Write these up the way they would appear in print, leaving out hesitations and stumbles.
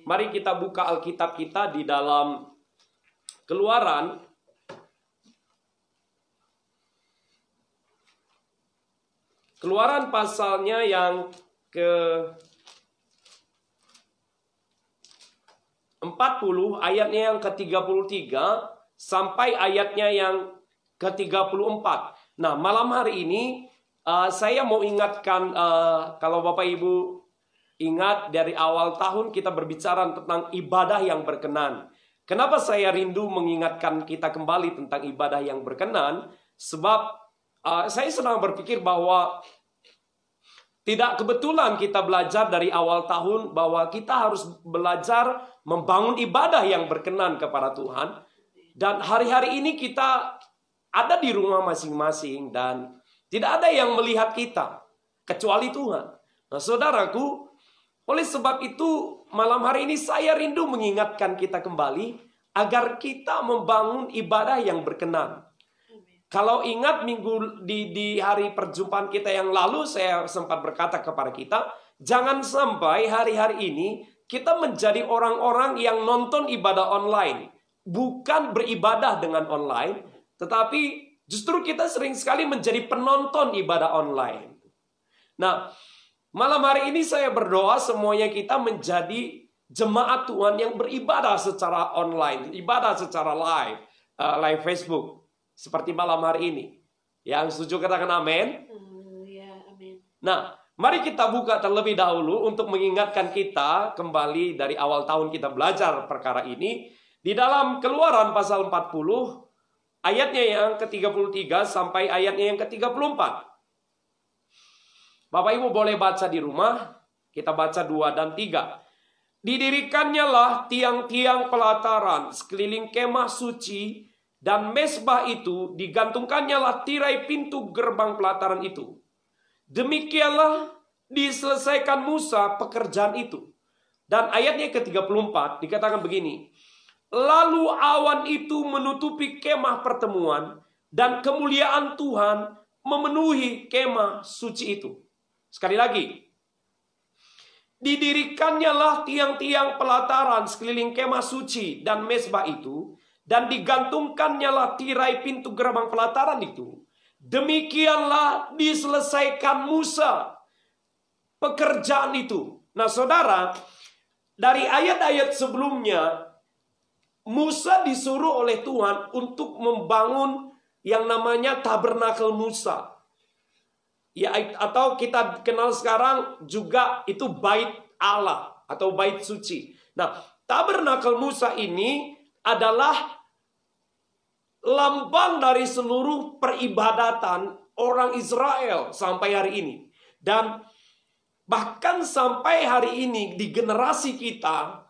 Mari kita buka Alkitab kita di dalam Keluaran pasalnya yang ke-40, ayatnya yang ke-33 sampai ayatnya yang ke-34. Nah, malam hari ini saya mau ingatkan, kalau Bapak Ibu ingat dari awal tahun kita berbicara tentang ibadah yang berkenan. Kenapa saya rindu mengingatkan kita kembali tentang ibadah yang berkenan? Sebab saya sedang berpikir bahwa tidak kebetulan kita belajar dari awal tahun bahwa kita harus belajar membangun ibadah yang berkenan kepada Tuhan. Dan hari-hari ini kita ada di rumah masing-masing dan tidak ada yang melihat kita kecuali Tuhan. Nah, saudaraku, oleh sebab itu malam hari ini saya rindu mengingatkan kita kembali agar kita membangun ibadah yang berkenan. Kalau ingat minggu di hari perjumpaan kita yang lalu, saya sempat berkata kepada kita, jangan sampai hari-hari ini kita menjadi orang-orang yang nonton ibadah online. Bukan beribadah dengan online, tetapi justru kita sering sekali menjadi penonton ibadah online. Nah, malam hari ini saya berdoa semuanya kita menjadi jemaat Tuhan yang beribadah secara online, ibadah secara live Facebook. Seperti malam hari ini. Yang setuju katakan amin. Ya, amin. Nah, mari kita buka terlebih dahulu untuk mengingatkan kita kembali dari awal tahun kita belajar perkara ini. Di dalam Keluaran pasal 40, ayatnya yang ke-33 sampai ayatnya yang ke-34. Bapak Ibu boleh baca di rumah. Kita baca 2 dan 3. Didirikannya lah tiang-tiang pelataran sekeliling kemah suci, dan mezbah itu digantungkannya lah tirai pintu gerbang pelataran itu. Demikianlah diselesaikan Musa pekerjaan itu. Dan ayatnya ke-34 dikatakan begini. Lalu awan itu menutupi kemah pertemuan dan kemuliaan Tuhan memenuhi kemah suci itu. Sekali lagi. Didirikannya lah tiang-tiang pelataran sekeliling kemah suci dan mezbah itu, dan digantungkannya lah tirai pintu gerbang pelataran itu. Demikianlah diselesaikan Musa pekerjaan itu. Nah, saudara, dari ayat-ayat sebelumnya, Musa disuruh oleh Tuhan untuk membangun yang namanya tabernakel Musa. Ya, atau kita kenal sekarang juga itu bait Allah atau bait suci. Nah, tabernakel Musa ini adalah lambang dari seluruh peribadatan orang Israel sampai hari ini. Dan bahkan sampai hari ini di generasi kita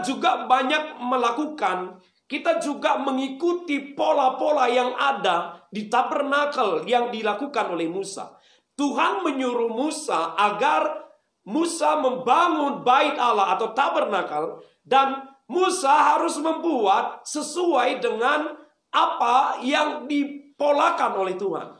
juga banyak melakukan, kita juga mengikuti pola-pola yang ada di tabernakel yang dilakukan oleh Musa. Tuhan menyuruh Musa agar Musa membangun bait Allah atau tabernakel, dan Musa harus membuat sesuai dengan apa yang dipolakan oleh Tuhan.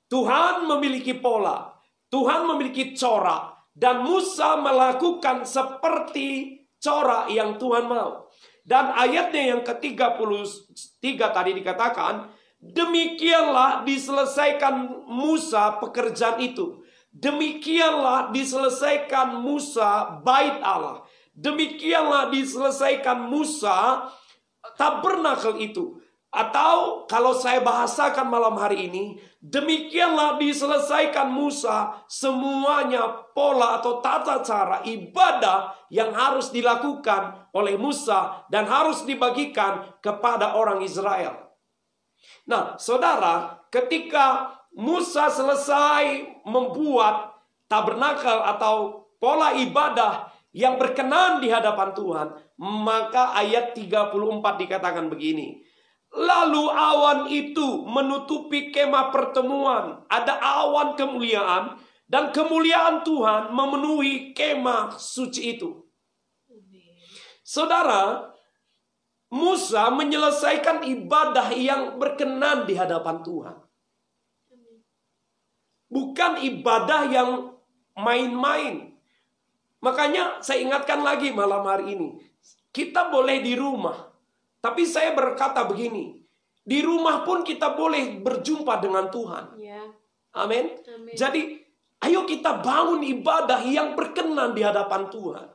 Tuhan memiliki pola, Tuhan memiliki corak, dan Musa melakukan seperti corak yang Tuhan mau. Dan ayatnya yang ke-33 tadi dikatakan, demikianlah diselesaikan Musa pekerjaan itu. Demikianlah diselesaikan Musa bait Allah. Demikianlah diselesaikan Musa tabernakel itu. Atau kalau saya bahasakan malam hari ini, demikianlah diselesaikan Musa semuanya pola atau tata cara ibadah yang harus dilakukan oleh Musa dan harus dibagikan kepada orang Israel. Nah, saudara, ketika Musa selesai membuat tabernakel atau pola ibadah yang berkenan di hadapan Tuhan, maka ayat 34 dikatakan begini. Lalu awan itu menutupi kemah pertemuan. Ada awan kemuliaan, dan kemuliaan Tuhan memenuhi kemah suci itu. Saudara, Musa menyelesaikan ibadah yang berkenan di hadapan Tuhan. Bukan ibadah yang main-main. Makanya saya ingatkan lagi malam hari ini. Kita boleh di rumah. Tapi saya berkata begini. Di rumah pun kita boleh berjumpa dengan Tuhan. Amin. Jadi ayo kita bangun ibadah yang berkenan di hadapan Tuhan.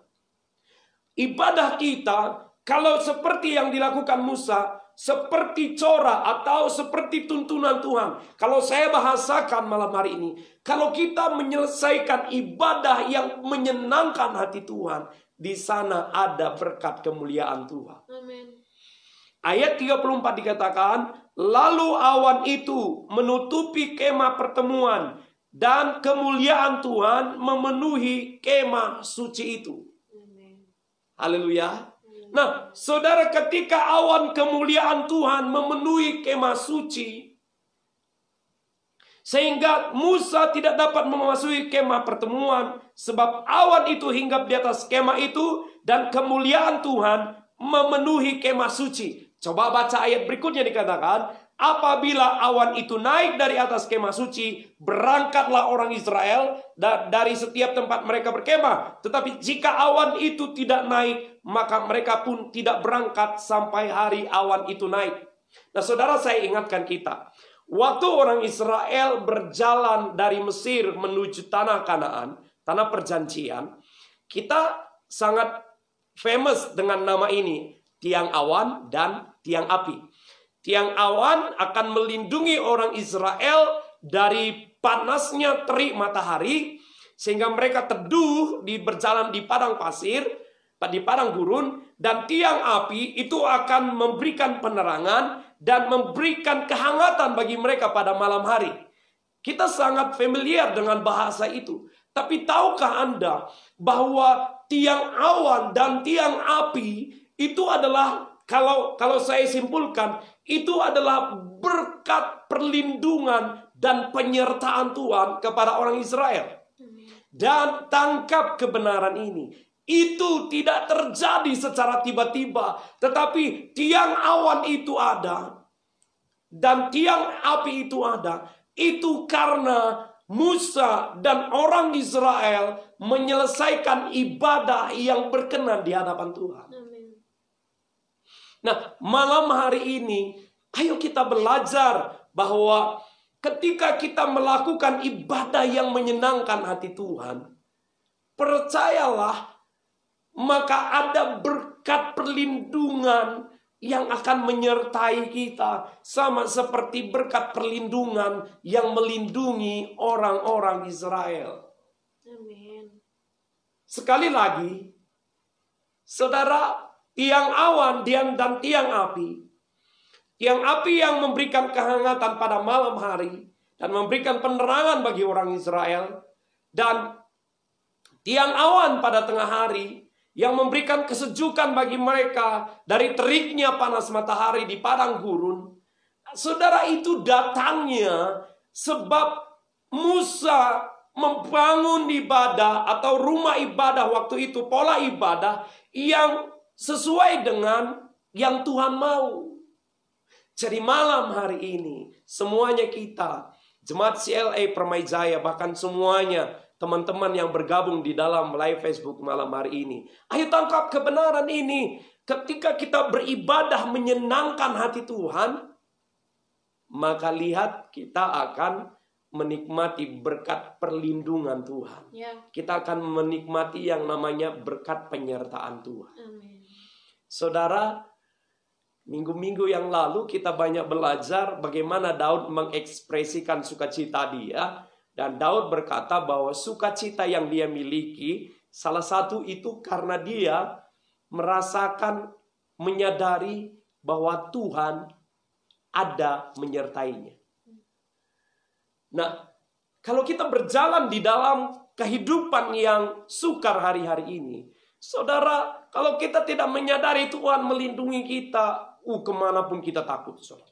Ibadah kita kalau seperti yang dilakukan Musa, seperti corak atau seperti tuntunan Tuhan. Kalau saya bahasakan malam hari ini, kalau kita menyelesaikan ibadah yang menyenangkan hati Tuhan, di sana ada berkat kemuliaan Tuhan. Amin. Ayat 34 dikatakan, lalu awan itu menutupi kemah pertemuan dan kemuliaan Tuhan memenuhi kemah suci itu. Haleluya. Nah, saudara, ketika awan kemuliaan Tuhan memenuhi kemah suci, sehingga Musa tidak dapat memasuki kemah pertemuan, sebab awan itu hinggap di atas kemah itu, dan kemuliaan Tuhan memenuhi kemah suci. Coba baca ayat berikutnya dikatakan, apabila awan itu naik dari atas kemah suci, berangkatlah orang Israel dari setiap tempat mereka berkemah. Tetapi jika awan itu tidak naik, maka mereka pun tidak berangkat sampai hari awan itu naik. Nah, saudara, saya ingatkan kita, waktu orang Israel berjalan dari Mesir menuju tanah Kanaan, tanah perjanjian, kita sangat famous dengan nama ini, tiang awan dan tiang api. Tiang awan akan melindungi orang Israel dari panasnya terik matahari, sehingga mereka teduh berjalan di padang pasir, di padang gurun. Dan tiang api itu akan memberikan penerangan dan memberikan kehangatan bagi mereka pada malam hari. Kita sangat familiar dengan bahasa itu. Tapi tahukah Anda bahwa tiang awan dan tiang api itu adalah, kalau saya simpulkan, itu adalah berkat perlindungan dan penyertaan Tuhan kepada orang Israel. Dan tangkap kebenaran ini. Itu tidak terjadi secara tiba-tiba, tetapi tiang awan itu ada dan tiang api itu ada. Itu karena Musa dan orang Israel menyelesaikan ibadah yang berkenan di hadapan Tuhan. Nah, malam hari ini, ayo kita belajar bahwa ketika kita melakukan ibadah yang menyenangkan hati Tuhan, percayalah, maka ada berkat perlindungan yang akan menyertai kita. Sama seperti berkat perlindungan yang melindungi orang-orang Israel. Amin. Sekali lagi, saudara, tiang awan dan tiang api. Tiang api yang memberikan kehangatan pada malam hari dan memberikan penerangan bagi orang Israel. Dan tiang awan pada tengah hari yang memberikan kesejukan bagi mereka dari teriknya panas matahari di padang gurun. Saudara, itu datangnya sebab Musa membangun ibadah atau rumah ibadah waktu itu, pola ibadah yang sesuai dengan yang Tuhan mau. Jadi malam hari ini, semuanya kita, Jemaat CLA Permai Jaya, bahkan semuanya teman-teman yang bergabung di dalam live Facebook malam hari ini, ayo tangkap kebenaran ini. Ketika kita beribadah menyenangkan hati Tuhan, maka lihat kita akan menikmati berkat perlindungan Tuhan. Kita akan menikmati yang namanya berkat penyertaan Tuhan. Amin. Saudara, minggu-minggu yang lalu kita banyak belajar bagaimana Daud mengekspresikan sukacita dia. Dan Daud berkata bahwa sukacita yang dia miliki, salah satu itu karena dia merasakan, menyadari bahwa Tuhan ada menyertainya. Nah, kalau kita berjalan di dalam kehidupan yang sukar hari-hari ini, saudara, kalau kita tidak menyadari Tuhan melindungi kita, kemanapun kita takut, saudara.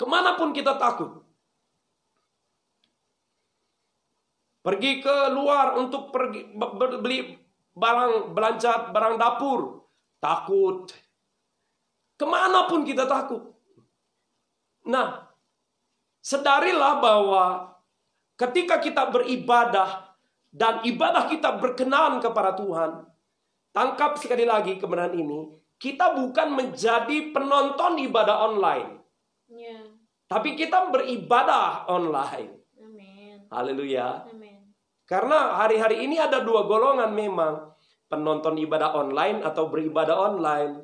Kemanapun kita takut. Pergi ke luar untuk beli barang, belanja barang dapur, takut. Kemanapun kita takut. Nah, sadarilah bahwa ketika kita beribadah dan ibadah kita berkenan kepada Tuhan. Tangkap sekali lagi kebenaran ini. Kita bukan menjadi penonton ibadah online. Ya. Tapi kita beribadah online. Amin. Haleluya. Amin. Karena hari-hari ini ada dua golongan memang. Penonton ibadah online atau beribadah online.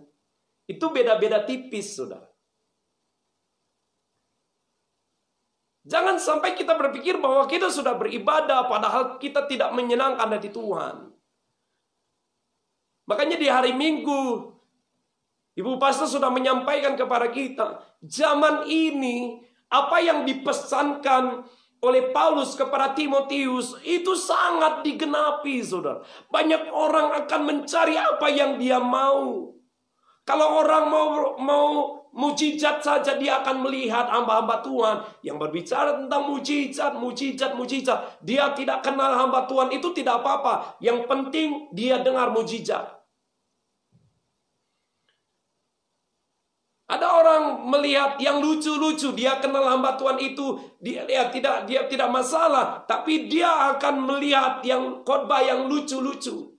Itu beda-beda tipis, saudara. Jangan sampai kita berpikir bahwa kita sudah beribadah padahal kita tidak menyenangkan hati Tuhan. Makanya di hari Minggu, Ibu Pastor sudah menyampaikan kepada kita, zaman ini apa yang dipesankan oleh Paulus kepada Timotius itu sangat digenapi, saudara. Banyak orang akan mencari apa yang dia mau. Kalau orang mau mujizat saja, dia akan melihat hamba-hamba Tuhan yang berbicara tentang mujizat. Dia tidak kenal hamba Tuhan, itu tidak apa-apa. Yang penting dia dengar mujizat. Ada orang melihat yang lucu-lucu, dia kenal hamba Tuhan itu, dia tidak masalah, tapi dia akan melihat yang khotbah yang lucu-lucu.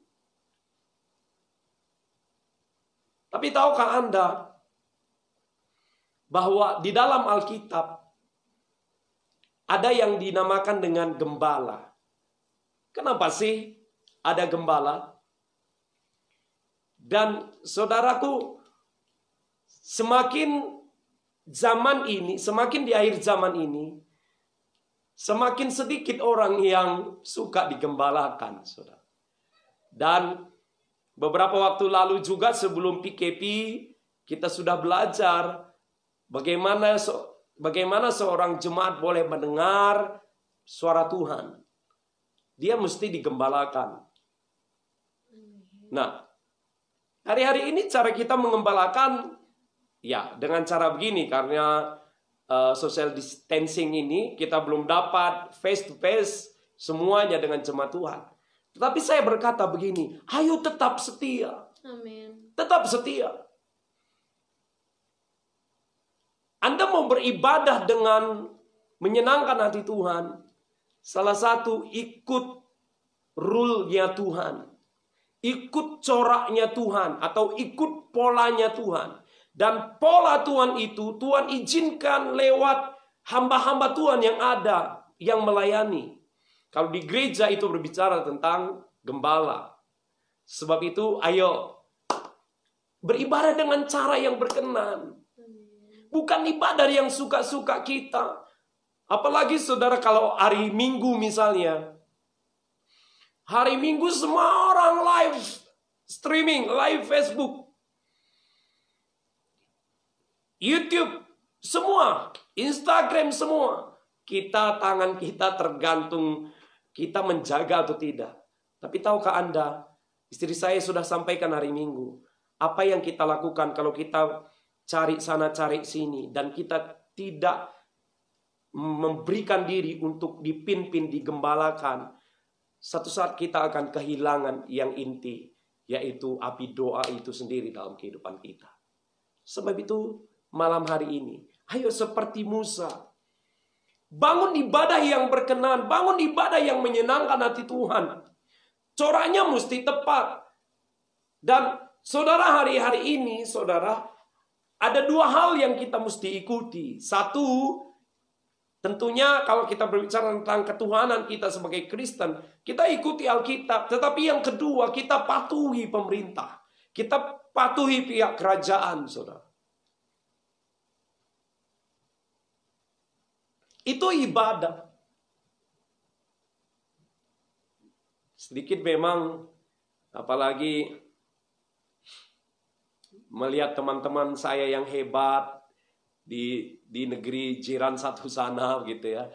Tapi tahukah Anda bahwa di dalam Alkitab ada yang dinamakan dengan gembala? Kenapa sih ada gembala? Dan saudaraku, semakin zaman ini, semakin di akhir zaman ini, semakin sedikit orang yang suka digembalakan, saudara. Dan beberapa waktu lalu juga sebelum PKP, kita sudah belajar bagaimana seorang jemaat boleh mendengar suara Tuhan. Dia mesti digembalakan. Nah, hari-hari ini cara kita mengembalakan ya dengan cara begini, karena social distancing ini kita belum dapat face to face semuanya dengan jemaat Tuhan. Tetapi saya berkata begini, ayo tetap setia. Amin. Tetap setia. Anda mau beribadah dengan menyenangkan hati Tuhan, salah satu ikut rule-nya Tuhan. Ikut coraknya Tuhan atau ikut polanya Tuhan. Dan pola Tuhan itu Tuhan izinkan lewat hamba-hamba Tuhan yang ada, yang melayani. Kalau di gereja itu berbicara tentang gembala. Sebab itu ayo beribadah dengan cara yang berkenan. Bukan ibadah yang suka-suka kita. Apalagi saudara kalau hari Minggu misalnya. Hari Minggu semua orang live streaming, live Facebook, YouTube, semua, Instagram semua. Tangan kita tergantung kita menjaga atau tidak. Tapi tahukah Anda, istri saya sudah sampaikan hari Minggu, apa yang kita lakukan kalau kita cari sana cari sini dan kita tidak memberikan diri untuk dipimpin, digembalakan, satu saat kita akan kehilangan yang inti, yaitu api doa itu sendiri dalam kehidupan kita. Sebab itu malam hari ini, ayo seperti Musa, bangun ibadah yang berkenan, bangun ibadah yang menyenangkan hati Tuhan. Coraknya mesti tepat. Dan saudara, hari-hari ini, saudara, ada dua hal yang kita mesti ikuti. Satu, tentunya kalau kita berbicara tentang ketuhanan kita sebagai Kristen, kita ikuti Alkitab. Tetapi yang kedua, kita patuhi pemerintah. Kita patuhi pihak kerajaan, saudara. Itu ibadah. Sedikit memang, apalagi melihat teman-teman saya yang hebat di negeri jiran satu sana gitu ya.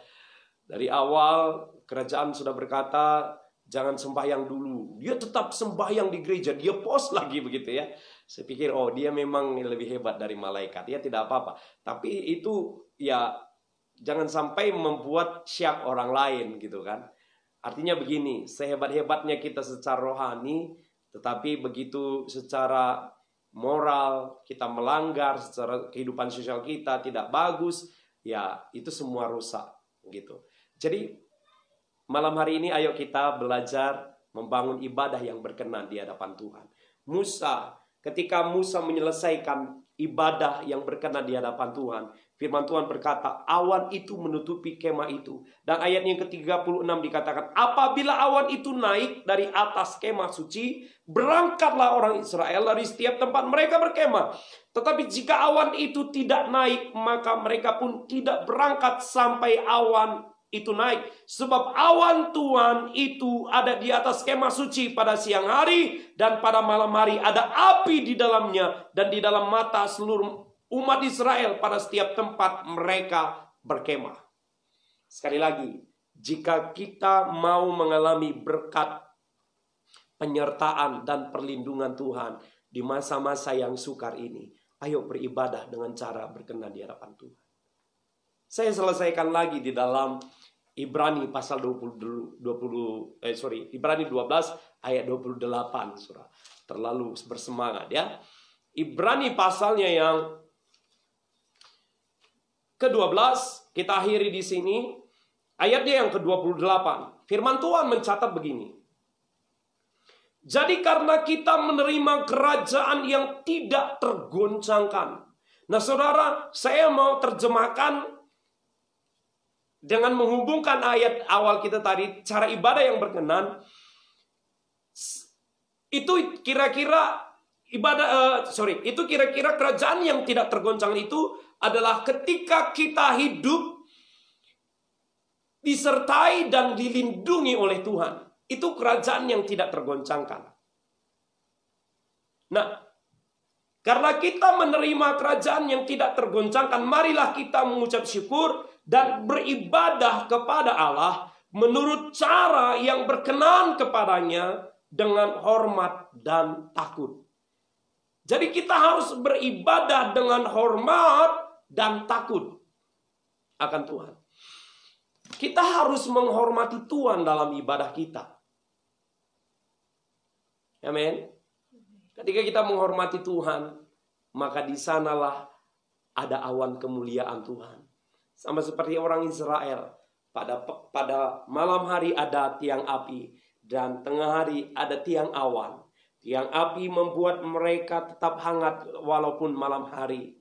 Dari awal kerajaan sudah berkata jangan sembahyang dulu. Dia tetap sembahyang di gereja, dia post lagi begitu ya. Saya pikir oh dia memang lebih hebat dari malaikat. Ya tidak apa-apa. Tapi itu ya jangan sampai membuat syak orang lain gitu kan. Artinya begini, sehebat-hebatnya kita secara rohani, tetapi begitu secara moral kita melanggar, secara kehidupan sosial kita tidak bagus, ya itu semua rusak gitu. Jadi malam hari ini ayo kita belajar membangun ibadah yang berkenan di hadapan Tuhan. Musa, ketika Musa menyelesaikan ibadah yang berkenan di hadapan Tuhan, firman Tuhan berkata, awan itu menutupi kemah itu. Dan ayat yang ke-36 dikatakan, apabila awan itu naik dari atas kemah suci, berangkatlah orang Israel dari setiap tempat mereka berkemah. Tetapi jika awan itu tidak naik, maka mereka pun tidak berangkat sampai awan itu naik. Sebab awan Tuhan itu ada di atas kemah suci pada siang hari, dan pada malam hari ada api di dalamnya dan di dalam mata seluruh umat Israel pada setiap tempat mereka berkemah. Sekali lagi, jika kita mau mengalami berkat, penyertaan dan perlindungan Tuhan di masa-masa yang sukar ini, ayo beribadah dengan cara berkenan di hadapan Tuhan. Saya selesaikan lagi di dalam Ibrani pasal Ibrani 12 ayat 28, Saudara. Terlalu bersemangat ya. Ibrani pasalnya yang ke-12, kita akhiri di sini. Ayatnya yang ke-28. Firman Tuhan mencatat begini. Jadi karena kita menerima kerajaan yang tidak tergoncangkan. Nah saudara, saya mau terjemahkan dengan menghubungkan ayat awal kita tadi, cara ibadah yang berkenan. Itu kira-kira itu kira-kira kerajaan yang tidak tergoncang itu adalah ketika kita hidup disertai dan dilindungi oleh Tuhan. Itu kerajaan yang tidak tergoncangkan. Nah, karena kita menerima kerajaan yang tidak tergoncangkan, marilah kita mengucap syukur dan beribadah kepada Allah menurut cara yang berkenan kepadanya dengan hormat dan takut. Jadi kita harus beribadah dengan hormat dan takut akan Tuhan. Kita harus menghormati Tuhan dalam ibadah kita. Amin. Ketika kita menghormati Tuhan, maka di sanalah ada awan kemuliaan Tuhan. Sama seperti orang Israel, pada malam hari ada tiang api dan tengah hari ada tiang awan. Tiang api membuat mereka tetap hangat walaupun malam hari.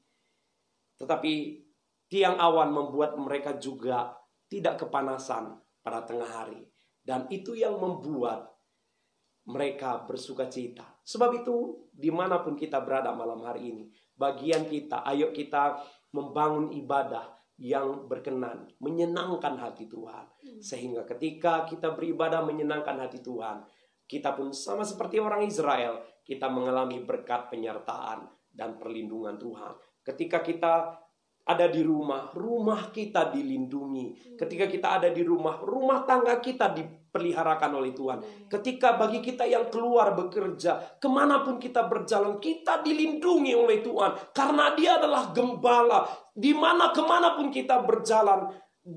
Tetapi tiang awan membuat mereka juga tidak kepanasan pada tengah hari. Dan itu yang membuat mereka bersuka cita. Sebab itu dimanapun kita berada malam hari ini, bagian kita, ayo kita membangun ibadah yang berkenan, menyenangkan hati Tuhan. Sehingga ketika kita beribadah menyenangkan hati Tuhan, kita pun sama seperti orang Israel, kita mengalami berkat penyertaan dan perlindungan Tuhan. Ketika kita ada di rumah, rumah kita dilindungi. Ketika kita ada di rumah, rumah tangga kita dipeliharakan oleh Tuhan. Ketika bagi kita yang keluar bekerja, kemanapun kita berjalan, kita dilindungi oleh Tuhan. Karena Dia adalah gembala. Kemanapun kita berjalan,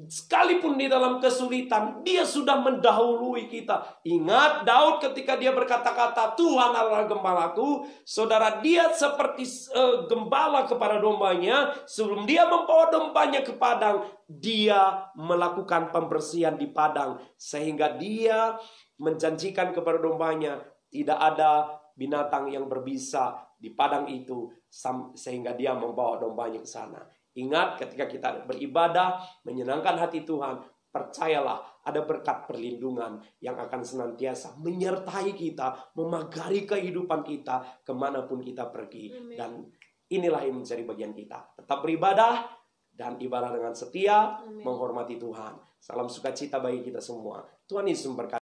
sekalipun di dalam kesulitan, Dia sudah mendahului kita. Ingat Daud ketika dia berkata-kata, Tuhan adalah gembalaku. Saudara, dia seperti gembala kepada dombanya. Sebelum dia membawa dombanya ke padang, dia melakukan pembersihan di padang. Sehingga dia menjanjikan kepada dombanya, tidak ada binatang yang berbisa di padang itu. Sehingga dia membawa dombanya ke sana. Ingat, ketika kita beribadah, menyenangkan hati Tuhan, percayalah ada berkat perlindungan yang akan senantiasa menyertai kita, memagari kehidupan kita kemanapun kita pergi. Amen. Dan inilah yang menjadi bagian kita. Tetap beribadah dan ibadah dengan setia. Amen. Menghormati Tuhan. Salam sukacita bagi kita semua. Tuhan Yesus memberkati.